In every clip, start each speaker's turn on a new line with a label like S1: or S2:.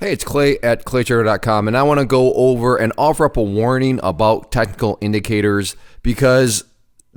S1: Hey, it's Clay at claytrader.com, and I want to go over and offer up a warning about technical indicators because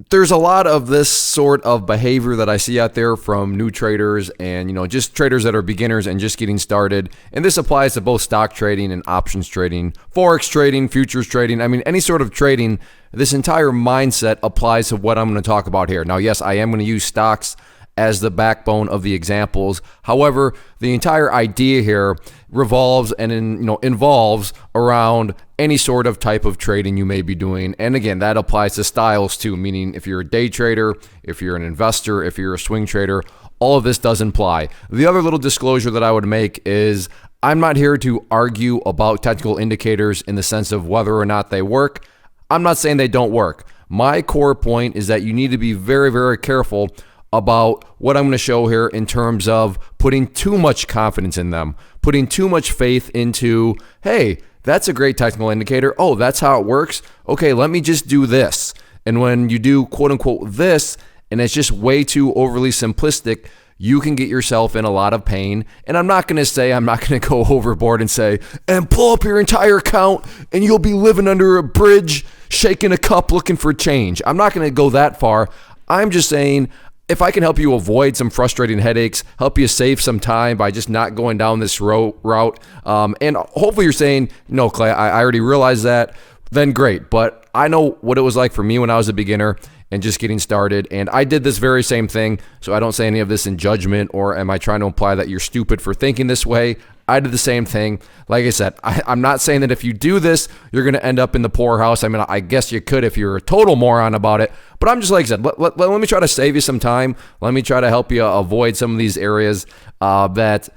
S1: there's a lot of this sort of behavior that I see out there from new traders and, just traders that are beginners and just getting started. And this applies to both stock trading and options trading, forex trading, futures trading. I mean, any sort of trading. This entire mindset applies to what I'm going to talk about here. Now, yes, I am going to use stocks as the backbone of the examples. However, the entire idea here revolves and involves around any sort of type of trading you may be doing. And again, that applies to styles too, meaning if you're a day trader, if you're an investor, if you're a swing trader, all of this does apply. The other little disclosure that I would make is I'm not here to argue about technical indicators in the sense of whether or not they work. I'm not saying they don't work. My core point is that you need to be very, very careful about what I'm going to show here in terms of putting too much confidence in them, putting too much faith into, hey, that's a great technical indicator. Oh, that's how it works. Okay, let me just do this. And when you do quote unquote this, and it's just way too overly simplistic, you can get yourself in a lot of pain. And I'm not going to go overboard and say, and pull up your entire account and you'll be living under a bridge, shaking a cup looking for change. I'm not going to go that far. I'm just saying, if I can help you avoid some frustrating headaches, help you save some time by just not going down this route, and hopefully you're saying, no, Clay, I already realized that, then great. But I know what it was like for me when I was a beginner and just getting started, and I did this very same thing, so I don't say any of this in judgment or am I trying to imply that you're stupid for thinking this way. I did the same thing. Like I said, I'm not saying that if you do this, you're going to end up in the poorhouse. I mean, I guess you could if you're a total moron about it. But I'm just like I said, let me try to save you some time. Let me try to help you avoid some of these areas that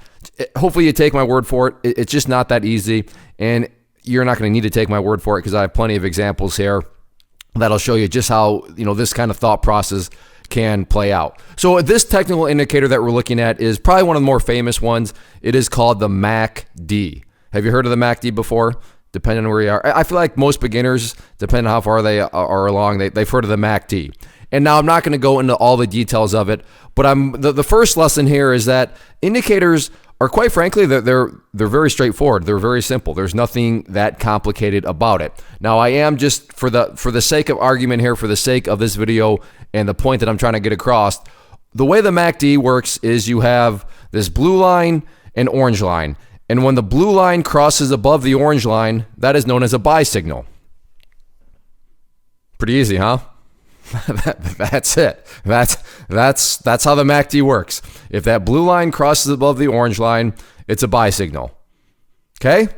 S1: hopefully you take my word for it. It's just not that easy. And you're not going to need to take my word for it because I have plenty of examples here that'll show you just how this kind of thought process can play out. So this technical indicator that we're looking at is probably one of the more famous ones. It is called the MACD. Have you heard of the MACD before? Depending on where you are. I feel like most beginners, depending on how far they are along, they've heard of the MACD. And now I'm not going to go into all the details of it, but the first lesson here is that indicators are, quite frankly, they're very straightforward. They're very simple. There's nothing that complicated about it. Now, I am just for the sake of argument here, for the sake of this video and the point that I'm trying to get across, the way the MACD works is you have this blue line and orange line. And when the blue line crosses above the orange line, that is known as a buy signal. Pretty easy, huh? That's it. That's how the MACD works. If that blue line crosses above the orange line, it's a buy signal. Okay?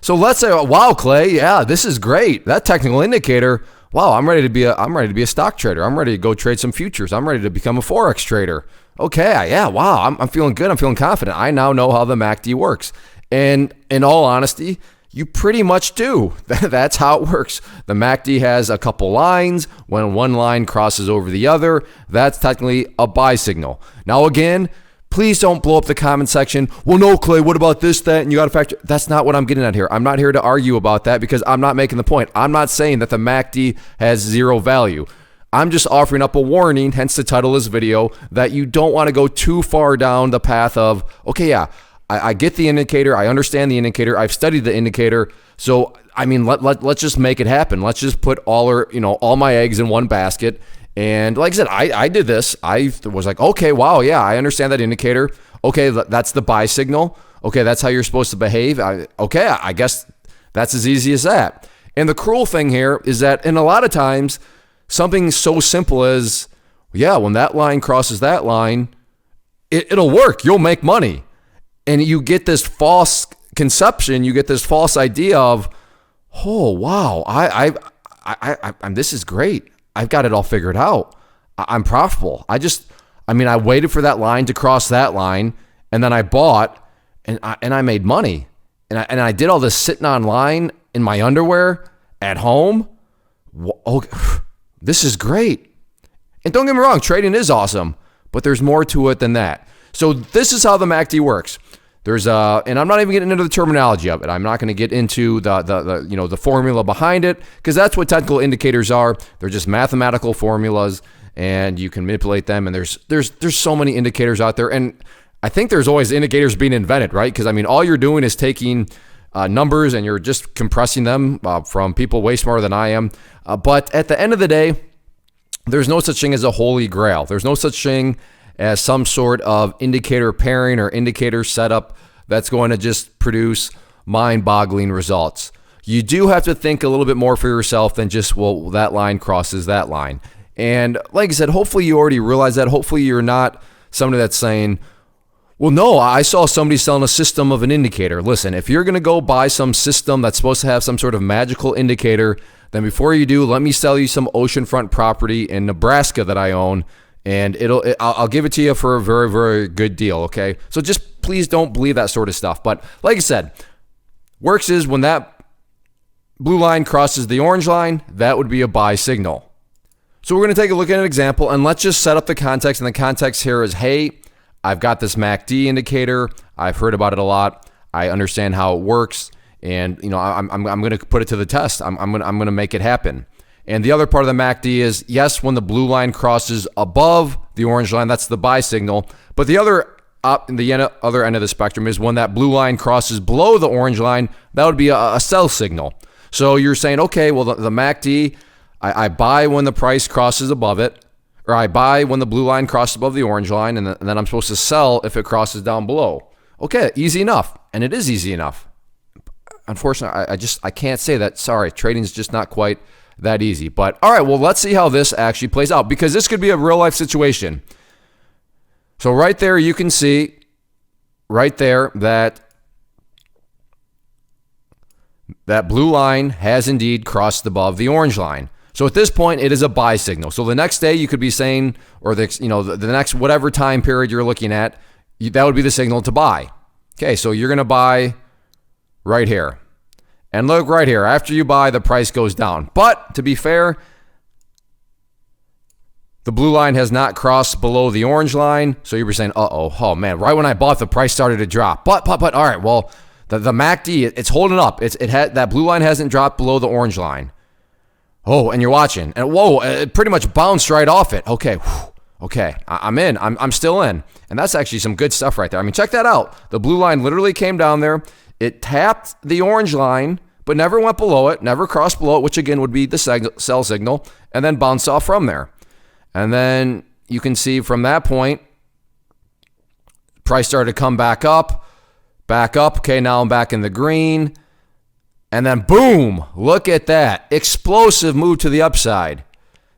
S1: So let's say, wow, Clay, yeah, this is great. That technical indicator, wow, I'm ready to be a stock trader. I'm ready to go trade some futures. I'm ready to become a forex trader. Okay, yeah, wow, I'm feeling good. I'm feeling confident. I now know how the MACD works. And in all honesty, you pretty much do. That's how it works. The MACD has a couple lines. When one line crosses over the other, that's technically a buy signal. Now again, please don't blow up the comment section. Well, no, Clay, what about this, that, and you got to factor. That's not what I'm getting at here. I'm not here to argue about that because I'm not making the point. I'm not saying that the MACD has zero value. I'm just offering up a warning, hence the title of this video, that you don't want to go too far down the path of, okay, yeah, I get the indicator. I understand the indicator. I've studied the indicator. So, I mean, let's just make it happen. Let's just put all my eggs in one basket. And like I said, I did this. I was like, okay, wow, yeah, I understand that indicator. Okay, that's the buy signal. Okay, that's how you're supposed to behave. I guess that's as easy as that. And the cruel thing here is that, and a lot of times, something so simple as, yeah, when that line crosses that line, it'll work. You'll make money. And you get this false conception, you get this false idea of, oh, wow, I'm this is great. I've got it all figured out. I'm profitable. I waited for that line to cross that line, and then I bought, and I made money. And I did all this sitting online in my underwear at home. Oh, this is great. And don't get me wrong, trading is awesome, but there's more to it than that. So this is how the MACD works. And I'm not even getting into the terminology of it. I'm not going to get into the formula behind it because that's what technical indicators are. They're just mathematical formulas, and you can manipulate them. And there's so many indicators out there. And I think there's always indicators being invented, right? Because I mean, all you're doing is taking numbers and you're just compressing them from people way smarter than I am. But at the end of the day, there's no such thing as a holy grail. There's no such thing as some sort of indicator pairing or indicator setup that's going to just produce mind-boggling results. You do have to think a little bit more for yourself than just, well, that line crosses that line. And like I said, hopefully you already realize that. Hopefully you're not somebody that's saying, well, no, I saw somebody selling a system of an indicator. Listen, if you're going to go buy some system that's supposed to have some sort of magical indicator, then before you do, let me sell you some oceanfront property in Nebraska that I own, and I'll give it to you for a very, very good deal, okay? So just please don't believe that sort of stuff. But like I said, works is when that blue line crosses the orange line, that would be a buy signal. So we're going to take a look at an example, and let's just set up the context. And the context here is, hey, I've got this MACD indicator. I've heard about it a lot. I understand how it works, and I'm going to put it to the test. I'm going to make it happen. And the other part of the MACD is, yes, when the blue line crosses above the orange line, that's the buy signal. But the other other end of the spectrum is when that blue line crosses below the orange line, that would be a sell signal. So you're saying, okay, well, the MACD, I buy when the price crosses above it, or I buy when the blue line crosses above the orange line, and then I'm supposed to sell if it crosses down below. Okay, easy enough. And it is easy enough. Unfortunately, I can't say that. Sorry, trading's just not quite that easy. But all right, well, let's see how this actually plays out, because this could be a real life situation. So right there, you can see right there that blue line has indeed crossed above the orange line. So at this point, it is a buy signal. So the next day, you could be saying, or the next whatever time period you're looking at, that would be the signal to buy. Okay, so you're going to buy right here. And look right here, after you buy, the price goes down. But to be fair, the blue line has not crossed below the orange line. So you were saying, oh man, right when I bought, the price started to drop. But all right, well, the MACD, it's holding up. That blue line hasn't dropped below the orange line. Oh, and you're watching, and whoa, it pretty much bounced right off it. Okay, I'm in. I'm still in. And that's actually some good stuff right there. I mean, check that out. The blue line literally came down there. It tapped the orange line, but never went below it, never crossed below it, which again would be the sell signal, and then bounced off from there. And then you can see from that point, price started to come back up. Okay, now I'm back in the green. And then boom, look at that. Explosive move to the upside.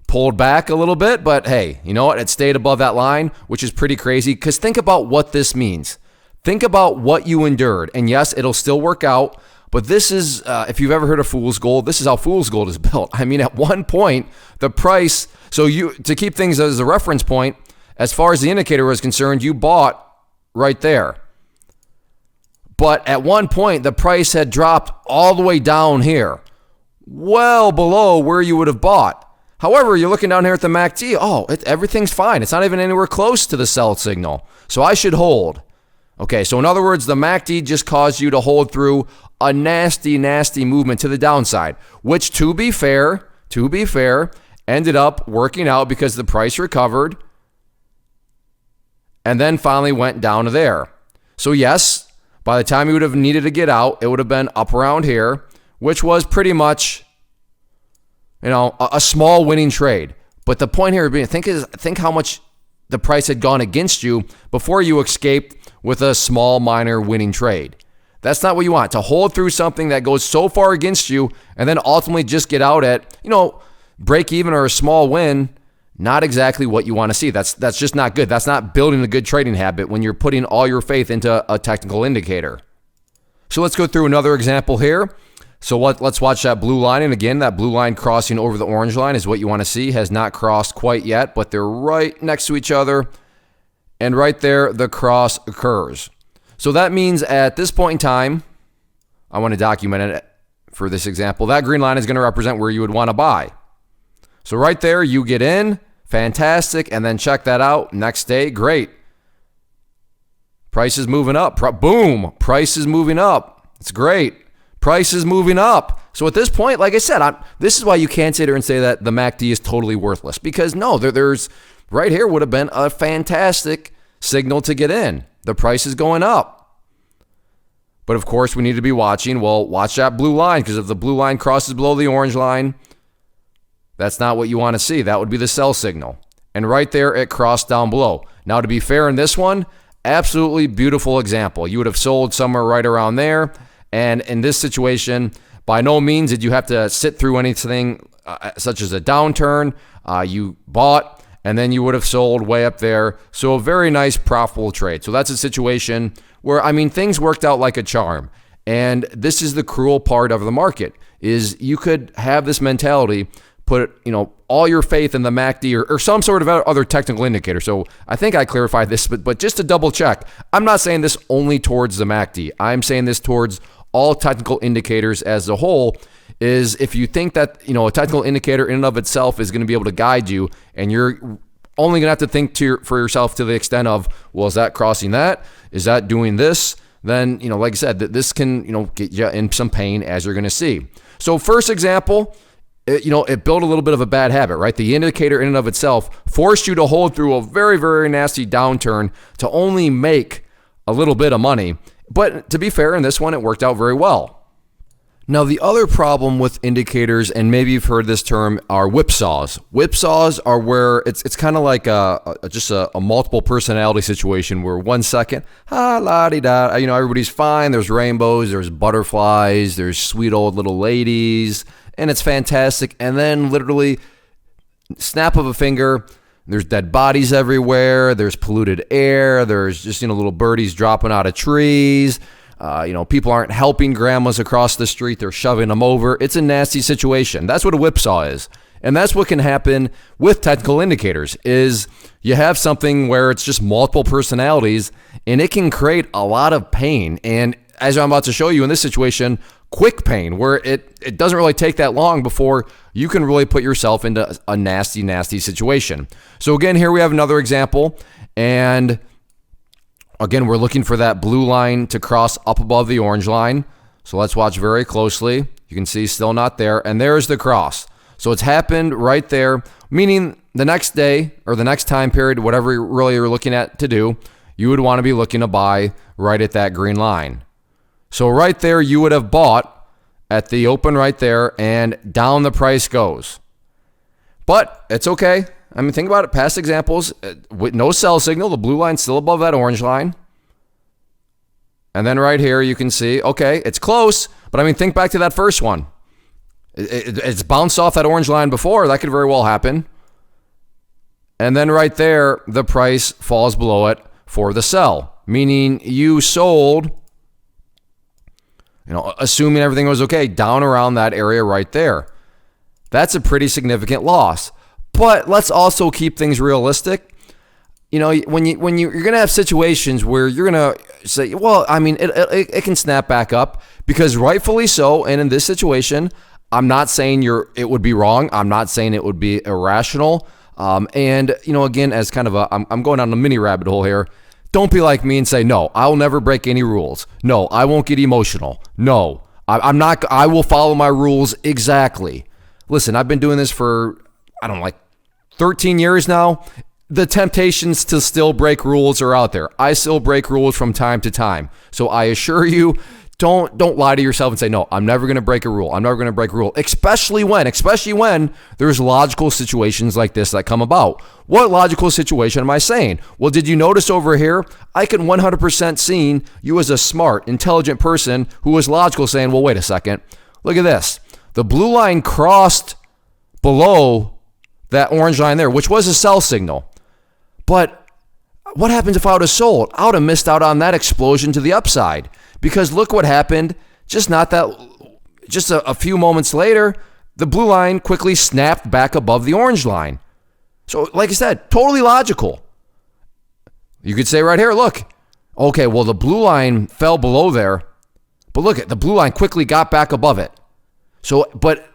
S1: Pulled back a little bit, but hey, you know what? It stayed above that line, which is pretty crazy, because think about what this means. Think about what you endured. And yes, it'll still work out, but this is, if you've ever heard of fool's gold, this is how fool's gold is built. I mean, at one point, the price, to keep things as a reference point, as far as the indicator was concerned, you bought right there. But at one point, the price had dropped all the way down here, well below where you would have bought. However, you're looking down here at the MACD. Everything's fine. It's not even anywhere close to the sell signal. So I should hold. Okay, so in other words, the MACD just caused you to hold through a nasty, nasty movement to the downside, which, to be fair, ended up working out because the price recovered and then finally went down to there. So yes, by the time you would have needed to get out, it would have been up around here, which was pretty much, a small winning trade. But the point here being, think how much the price had gone against you before you escaped with a small, minor winning trade. That's not what you want, to hold through something that goes so far against you and then ultimately just get out at, break even or a small win. Not exactly what you want to see. That's just not good. That's not building a good trading habit when you're putting all your faith into a technical indicator. So let's go through another example here. So let's watch that blue line. And again, that blue line crossing over the orange line is what you want to see. Has not crossed quite yet, but they're right next to each other. And right there, the cross occurs. So that means at this point in time, I want to document it for this example. That green line is going to represent where you would want to buy. So right there, you get in. Fantastic. And then check that out. Next day, great. Price is moving up. Boom. Price is moving up. It's great. Price is moving up. So at this point, like I said, this is why you can't sit here and say that the MACD is totally worthless. Because no, there's right here would have been a fantastic signal to get in. the price is going up. But of course, we need to be watching. Well, watch that blue line, because if the blue line crosses below the orange line, that's not what you want to see. That would be the sell signal. And right there, it crossed down below. Now, to be fair in this one, absolutely beautiful example. You would have sold somewhere right around there. And in this situation, by no means did you have to sit through anything such as a downturn. You bought, and then you would have sold way up there. So a very nice profitable trade. So that's a situation where, I mean, things worked out like a charm. And this is the cruel part of the market, is you could have this mentality, put, all your faith in the MACD or some sort of other technical indicator. So I think I clarified this, but just to double check, I'm not saying this only towards the MACD. I'm saying this towards all technical indicators as a whole. Is if you think that, a technical indicator in and of itself is going to be able to guide you, and you're only going to have to think for yourself to the extent of, well, is that crossing that? Is that doing this? Then, like I said, that this can, get you in some pain, as you're going to see. So first example, it built a little bit of a bad habit, right? The indicator in and of itself forced you to hold through a very, very nasty downturn to only make a little bit of money. But to be fair, in this one, it worked out very well. Now, the other problem with indicators, and maybe you've heard this term, are whipsaws. Whipsaws are where it's kind of like just a multiple personality situation where 1 second, la-di-da, everybody's fine. There's rainbows, there's butterflies, there's sweet old little ladies, and it's fantastic. And then literally, snap of a finger, there's dead bodies everywhere. There's polluted air. There's just, little birdies dropping out of trees. People aren't helping grandmas across the street. They're shoving them over. It's a nasty situation. That's what a whipsaw is. And that's what can happen with technical indicators, is you have something where it's just multiple personalities, and it can create a lot of pain. And as I'm about to show you in this situation, quick pain, where it doesn't really take that long before you can really put yourself into a nasty, nasty situation. So again, here we have another example. And again, we're looking for that blue line to cross up above the orange line. So let's watch very closely. You can see still not there. And there's the cross. So it's happened right there, meaning the next day or the next time period, whatever you're looking at to do, you would want to be looking to buy right at that green line. So right there, you would have bought at the open right there, and down the price goes. But it's okay. I mean, think about it. Past examples, with no sell signal, the blue line's still above that orange line. And then right here, you can see, okay, it's close. But I mean, think back to that first one. It's bounced off that orange line before. That could very well happen. And then right there, the price falls below it for the sell, meaning you sold, assuming everything was okay, down around that area right there. That's a pretty significant loss. But let's also keep things realistic. When you're going to have situations where you're going to say, well, I mean, it can snap back up, because rightfully so. And in this situation, I'm not saying it would be wrong. I'm not saying it would be irrational. And again, as kind of I'm going on a mini rabbit hole here. Don't be like me and say, no, I'll never break any rules. No, I won't get emotional. No, I'm not. I will follow my rules exactly. Listen, I've been doing this for, 13 years now. The temptations to still break rules are out there. I still break rules from time to time. So I assure you, don't lie to yourself and say, no, I'm never going to break a rule. I'm never going to break a rule, especially when there's logical situations like this that come about. What logical situation am I saying? Well, did you notice over here? I can 100% see you as a smart, intelligent person who was logical, saying, well, wait a second. Look at this. The blue line crossed below that orange line there, which was a sell signal. But what happens if I would have sold? I would have missed out on that explosion to the upside. Because look what happened, just a few moments later, the blue line quickly snapped back above the orange line. So like I said, totally logical. You could say right here, look, okay, well, the blue line fell below there, but look, the blue line quickly got back above it. So, but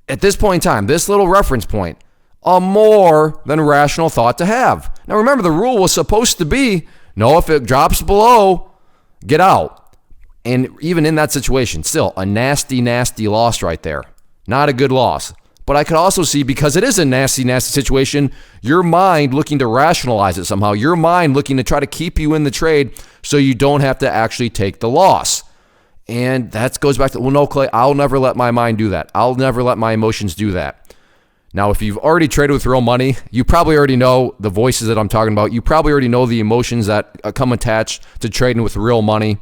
S1: at this point in time, this little reference point, a more than rational thought to have. Now remember, the rule was supposed to be, no, if it drops below, get out. And even in that situation, still a nasty, nasty loss right there. Not a good loss. But I could also see, because it is a nasty, nasty situation, your mind looking to rationalize it somehow, your mind looking to try to keep you in the trade so you don't have to actually take the loss. And that goes back to, well, no, Clay, I'll never let my mind do that. I'll never let my emotions do that. Now, if you've already traded with real money, you probably already know the voices that I'm talking about. You probably already know the emotions that come attached to trading with real money.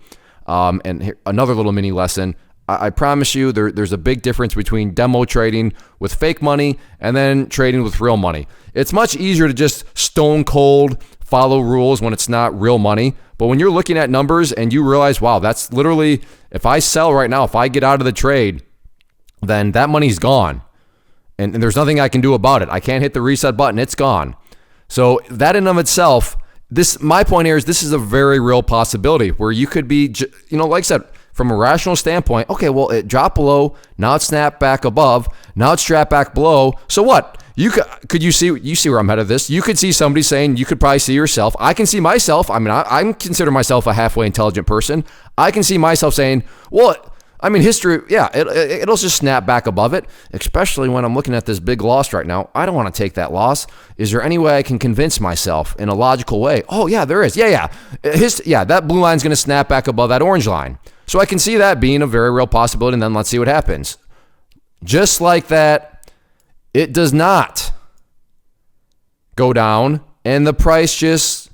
S1: And here, another little mini lesson. I promise you there's a big difference between demo trading with fake money and then trading with real money. It's much easier to just stone cold follow rules when it's not real money. But when you're looking at numbers and you realize, wow, that's literally, if I sell right now, if I get out of the trade, then that money's gone. And there's nothing I can do about it. I can't hit the reset button. It's gone. So that in of itself, my point here is this is a very real possibility where you could be, like I said, from a rational standpoint, okay, well, it dropped below, now it snapped back above, now it's dropped back below. So what? You see where I'm headed this? You could see somebody saying, you could probably see yourself. I can see myself. I mean, I consider myself a halfway intelligent person. I can see myself saying, well, I mean, history, yeah, it'll just snap back above it, especially when I'm looking at this big loss right now. I don't want to take that loss. Is there any way I can convince myself in a logical way? Oh, yeah, there is. Yeah. That blue line's going to snap back above that orange line. So I can see that being a very real possibility, and then let's see what happens. Just like that, it does not go down, and the price just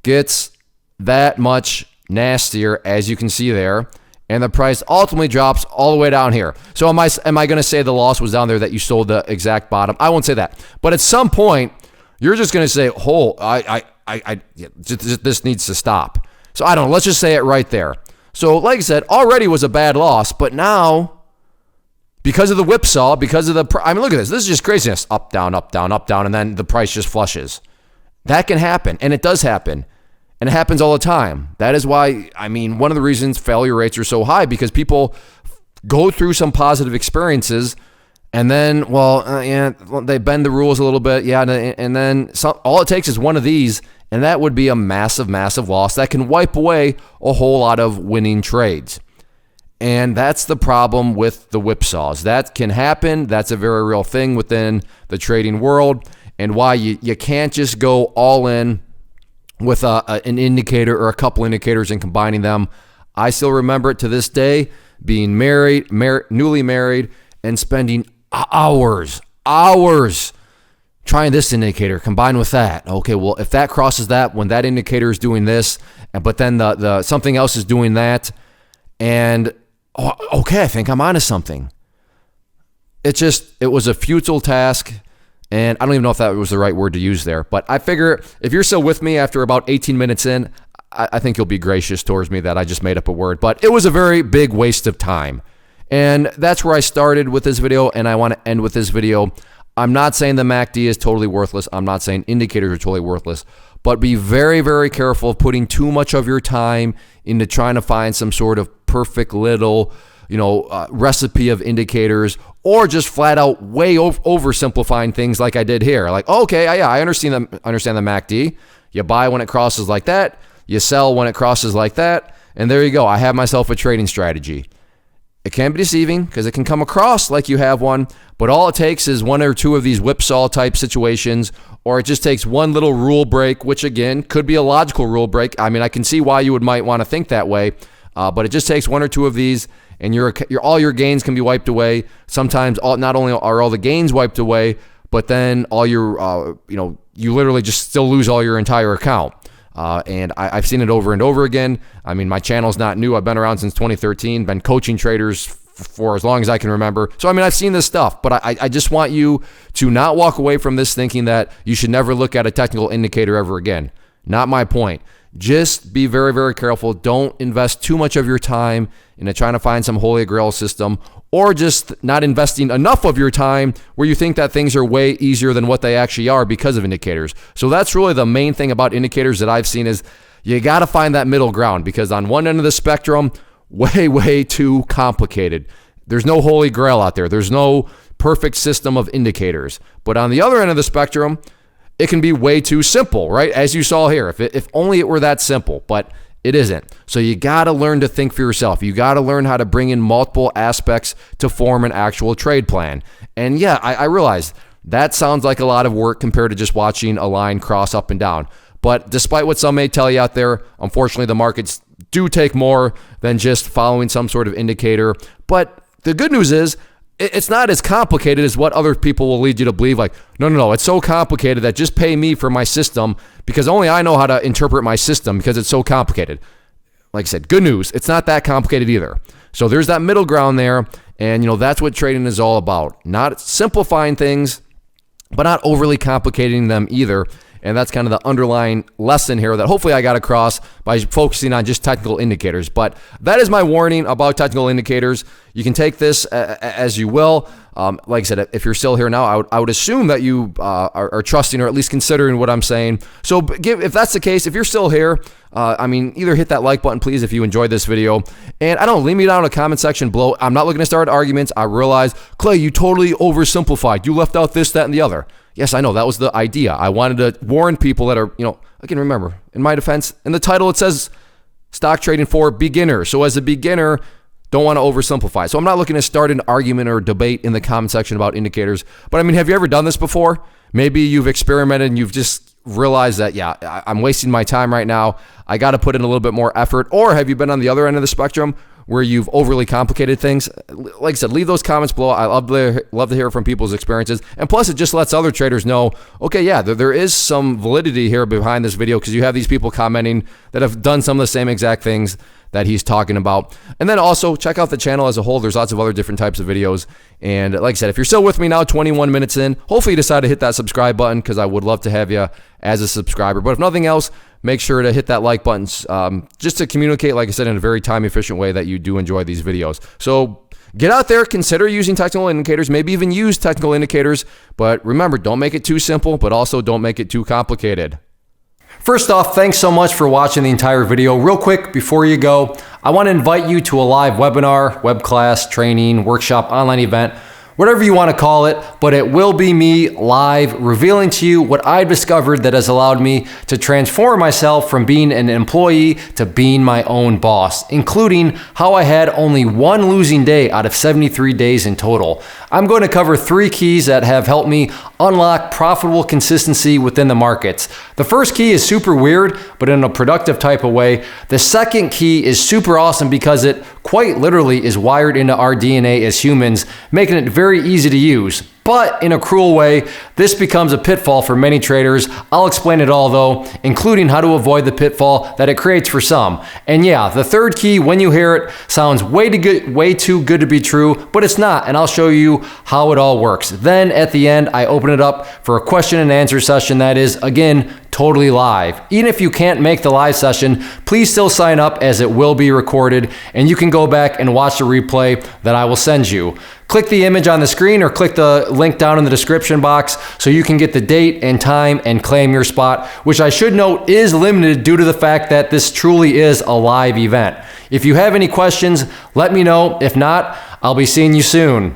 S1: gets that much nastier, as you can see there. And the price ultimately drops all the way down here. So am I going to say the loss was down there that you sold the exact bottom? I won't say that. But at some point, you're just going to say, this needs to stop. So I don't know. Let's just say it right there. So like I said, already was a bad loss. But now, because of the whipsaw, because of the, I mean, look at this. This is just craziness. Up, down, up, down, up, down. And then the price just flushes. That can happen. And it does happen. And it happens all the time. That is why, I mean, one of the reasons failure rates are so high, because people go through some positive experiences and then, they bend the rules a little bit. Yeah. And then all it takes is one of these, and that would be a massive, massive loss that can wipe away a whole lot of winning trades. And that's the problem with the whipsaws. That can happen. That's a very real thing within the trading world, and why you can't just go all in with an indicator or a couple indicators and combining them. I still remember it to this day, being newly married, and spending hours trying this indicator combined with that. Okay, well, if that crosses that, when that indicator is doing this, but then the something else is doing that, and okay, I think I'm onto something. It was a futile task. And I don't even know if that was the right word to use there. But I figure if you're still with me after about 18 minutes in, I think you'll be gracious towards me that I just made up a word. But it was a very big waste of time. And that's where I started with this video, and I want to end with this video. I'm not saying the MACD is totally worthless. I'm not saying indicators are totally worthless. But be very, very careful of putting too much of your time into trying to find some sort of perfect little recipe of indicators, or just flat out way oversimplifying things like I did here. Like, okay, yeah, I understand the MACD. You buy when it crosses like that. You sell when it crosses like that. And there you go. I have myself a trading strategy. It can be deceiving because it can come across like you have one, but all it takes is one or two of these whipsaw type situations, or it just takes one little rule break, which again could be a logical rule break. I mean, I can see why you might want to think that way, but it just takes one or two of these, and all your gains can be wiped away. Sometimes not only are all the gains wiped away, but then all your, you literally just still lose all your entire account. And I've seen it over and over again. I mean, my channel's not new. I've been around since 2013, been coaching traders for as long as I can remember. So, I mean, I've seen this stuff, but I just want you to not walk away from this thinking that you should never look at a technical indicator ever again. Not my point. Just be very, very careful. Don't invest too much of your time into trying to find some holy grail system, or just not investing enough of your time where you think that things are way easier than what they actually are because of indicators. So that's really the main thing about indicators that I've seen, is you got to find that middle ground, because on one end of the spectrum, way, way too complicated. There's no holy grail out there. There's no perfect system of indicators. But on the other end of the spectrum, it can be way too simple, right? As you saw here, if only it were that simple. But It isn't. So you got to learn to think for yourself. You got to learn how to bring in multiple aspects to form an actual trade plan. And yeah, I realize that sounds like a lot of work compared to just watching a line cross up and down. But despite what some may tell you out there, unfortunately, the markets do take more than just following some sort of indicator. But the good news is, it's not as complicated as what other people will lead you to believe. Like, no, it's so complicated that just pay me for my system because only I know how to interpret my system because it's so complicated. Like I said, good news, it's not that complicated either. So there's that middle ground there, and that's what trading is all about. Not simplifying things, but not overly complicating them either. And that's kind of the underlying lesson here that hopefully I got across by focusing on just technical indicators. But that is my warning about technical indicators. You can take this as you will. Like I said, if you're still here now, I would assume that you are trusting or at least considering what I'm saying. So if that's the case, if you're still here, either hit that like button, please, if you enjoyed this video. And I don't leave me down in the comment section below. I'm not looking to start arguments. I realize, Clay, you totally oversimplified. You left out this, that, and the other. Yes, I know. That was the idea. I wanted to warn people that are, again, remember, in my defense, in the title, it says stock trading for beginners. So as a beginner, don't want to oversimplify. So I'm not looking to start an argument or debate in the comment section about indicators. But have you ever done this before? Maybe you've experimented and you've just realized that, yeah, I'm wasting my time right now. I got to put in a little bit more effort. Or have you been on the other end of the spectrum where you've overly complicated things? Like I said, leave those comments below. I love to hear from people's experiences. And plus, it just lets other traders know, okay, yeah, there is some validity here behind this video because you have these people commenting that have done some of the same exact things that he's talking about. And then also check out the channel as a whole. There's lots of other different types of videos. And like I said, if you're still with me now, 21 minutes in, hopefully you decide to hit that subscribe button because I would love to have you as a subscriber. But if nothing else, make sure to hit that like button just to communicate, like I said, in a very time-efficient way that you do enjoy these videos. So get out there, consider using technical indicators, maybe even use technical indicators. But remember, don't make it too simple, but also don't make it too complicated. First off, thanks so much for watching the entire video. Real quick, before you go, I want to invite you to a live webinar, web class, training, workshop, online event, whatever you want to call it, but it will be me live revealing to you what I've discovered that has allowed me to transform myself from being an employee to being my own boss, including how I had only one losing day out of 73 days in total. I'm going to cover 3 keys that have helped me unlock profitable consistency within the markets. The first key is super weird, but in a productive type of way. The second key is super awesome because it quite literally is wired into our DNA as humans, making it very easy to use. But in a cruel way, this becomes a pitfall for many traders. I'll explain it all though, including how to avoid the pitfall that it creates for some. And yeah, the third key, when you hear it, sounds way too good to be true, but it's not, and I'll show you how it all works. Then at the end, I open it up for a question and answer session that is, again, totally live. Even if you can't make the live session, please still sign up as it will be recorded, and you can go back and watch the replay that I will send you. Click the image on the screen or click the link down in the description box so you can get the date and time and claim your spot, which I should note is limited due to the fact that this truly is a live event. If you have any questions, let me know. If not, I'll be seeing you soon.